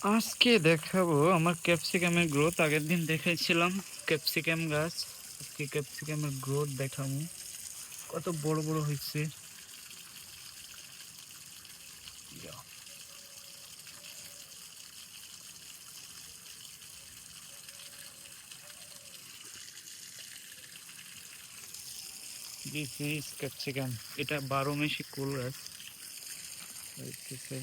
আজকে দেখাবো আমার ক্যাপসিকামের গ্রোথ। আগের দিন দেখাইছিলাম ক্যাপসিকাম গাছ, আজকে ক্যাপসিকামের গ্রোথ দেখাবো, কত বড় বড় হয়েছে। This is capsicum. এটা 12 মাসি কুল গাছ হইতেছে।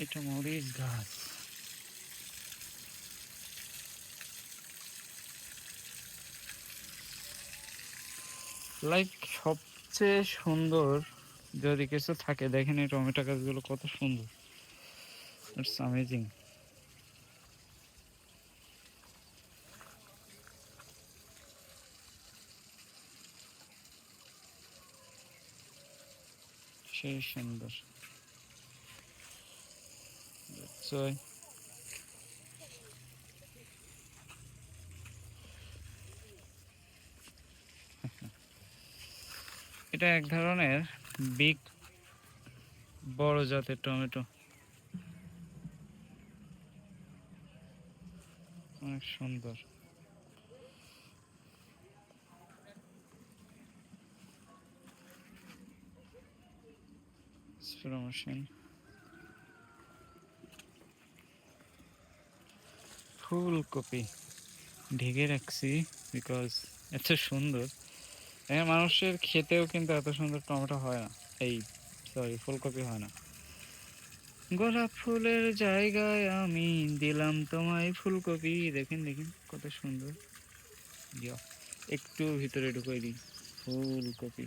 এটা মরিচ গাছ। লাইক সবচেয়ে সুন্দর যদি কিছু থাকে, দেখেন এই টমেটো গাছগুলো কত সুন্দর। It's amazing. সেই সুন্দর। So, এটা এক ধরনের বিগ বড় জাতের টমেটো, অনেক সুন্দর। প্রমোশন ফুলকপি ঢেকে রাখছি বিকজ এত সুন্দর। এখানে মানুষের খেতেও কিন্তু এত সুন্দর টমেটো হয় না, এই সরি ফুলকপি হয় না। গোলাপ ফুলের জায়গায় আমি দিলাম তোমায় ফুলকপি। দেখেন দেখেন কত সুন্দর। একটু ভিতরে ঢুকাই দিই ফুলকপি।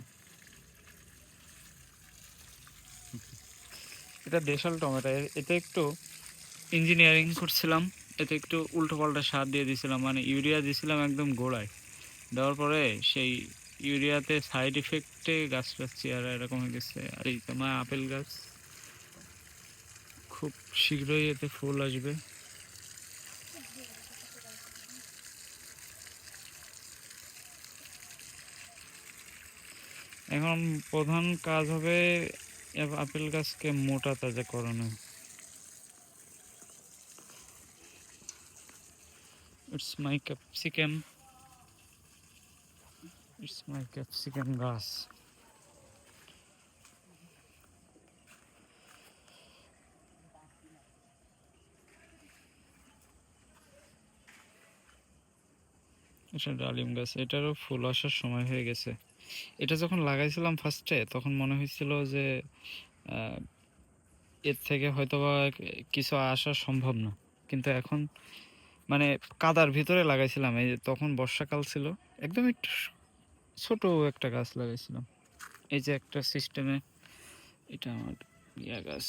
এটা দেশাল টমেটো। এটা একটু ইঞ্জিনিয়ারিং করছিলাম, এতে একটু উল্টো পাল্টা সার দিয়ে দিয়েছিলাম, মানে ইউরিয়া দিয়েছিলাম একদম গোড়ায়। দেওয়ার পরে সেই ইউরিয়াতে সাইড ইফেক্টে গাছটার চেহারা এরকম হয়ে গেছে। আর এই তোমার আপেল গাছ খুব শীঘ্রই এতে ফুল আসবে। এখন প্রধান কাজ হবে আপেল গাছকে মোটা তাজা করানো। It's my capsicum, it's my capsicum গাছ। এটা ডালিম গাছ, এটারও ফুল আসার সময় হয়ে গেছে। এটা যখন লাগাইছিলাম ফার্স্টে তখন মনে হয়েছিল যে এর থেকে হয়তোবা কিছু আসা সম্ভব না, কিন্তু এখন মানে কাদার ভিতরে লাগাইছিলাম, এই যে তখন বর্ষাকাল ছিল, একদম একটু ছোট একটা গাছ লাগাইছিলাম এই যে একটা সিস্টেমে। এটা আমার ইয়া গাছ,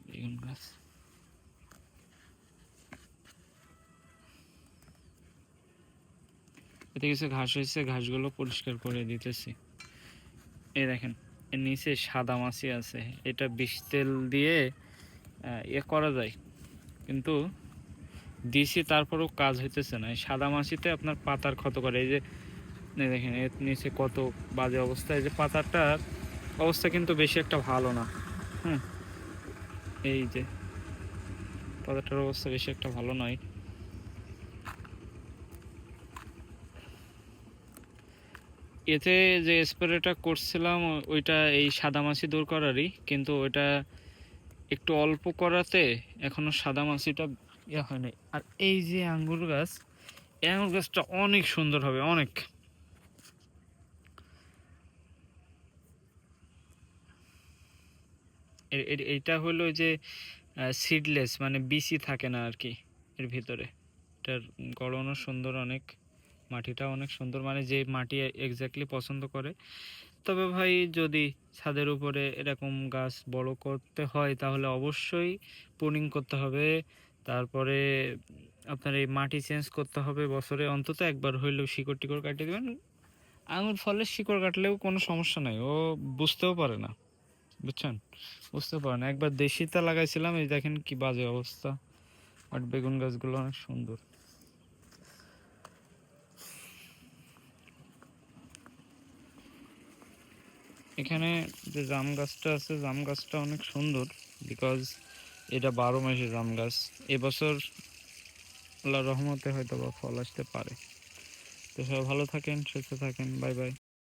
বেগুন গাছ। এতে কিছু ঘাস হয়েছে, ঘাসগুলো পরিষ্কার করে দিতেছি। এই দেখেন এর নিচে সাদা মাছি আছে, এটা বিষ তেল দিয়ে ইয়ে করা যায়, কিন্তু দিছি তারপরেও কাজ হইতেছে না। এই সাদা মাছিতে আপনার পাতার ক্ষত করে। এই যে দেখেন এর নিচে কত বাজে অবস্থা। এই যে পাতাটার অবস্থা কিন্তু বেশি একটা ভালো না। হ্যাঁ, এই যে পাতাটার অবস্থা বেশি একটা ভালো নয়। এতে যে স্প্রেটা করছিলাম ওইটা এই সাদামাছি দূর করারই, কিন্তু ওইটা একটু অল্প করাতে এখনো সাদামাছিটা ইয়ে হয়নি। আর এই যে আঙ্গুর গাছ, এই আঙ্গুর গাছটা অনেক সুন্দর হবে, অনেক। এইটা হলো যে সিডলেস, মানে বিসি থাকে না আর কি এর ভিতরে। এটার গড়নও সুন্দর অনেক, মাটিটা অনেক সুন্দর, মানে যে মাটি এক্স্যাক্টলি পছন্দ করে। তবে ভাই যদি ছাদের উপরে এরকম গাছ বড় করতে হয় তাহলে অবশ্যই প্রুনিং করতে হবে। তারপরে আপনার এই মাটি চেঞ্জ করতে হবে, বছরে অন্তত একবার হইলেও শিকড় টিকড় কাটিয়ে দেবেন। আঙুর ফলের শিকড় কাটলেও কোনো সমস্যা নাই, ও বুঝতেও পারে না, বুঝছেন, বুঝতে পারে না। একবার দেশিটা লাগাইছিলাম, এই দেখেন কি বাজে অবস্থা। বাট বেগুন গাছগুলো অনেক সুন্দর। এখানে যে জাম গাছটা আছে, জাম গাছটা অনেক সুন্দর, বিকজ এটা 12 মাসের জাম গাছ। এবছর আল্লাহর রহমতে হয়তো বা ফল আসতে পারে। তো সবাই ভালো থাকেন, সুস্থ থাকেন, বাই বাই।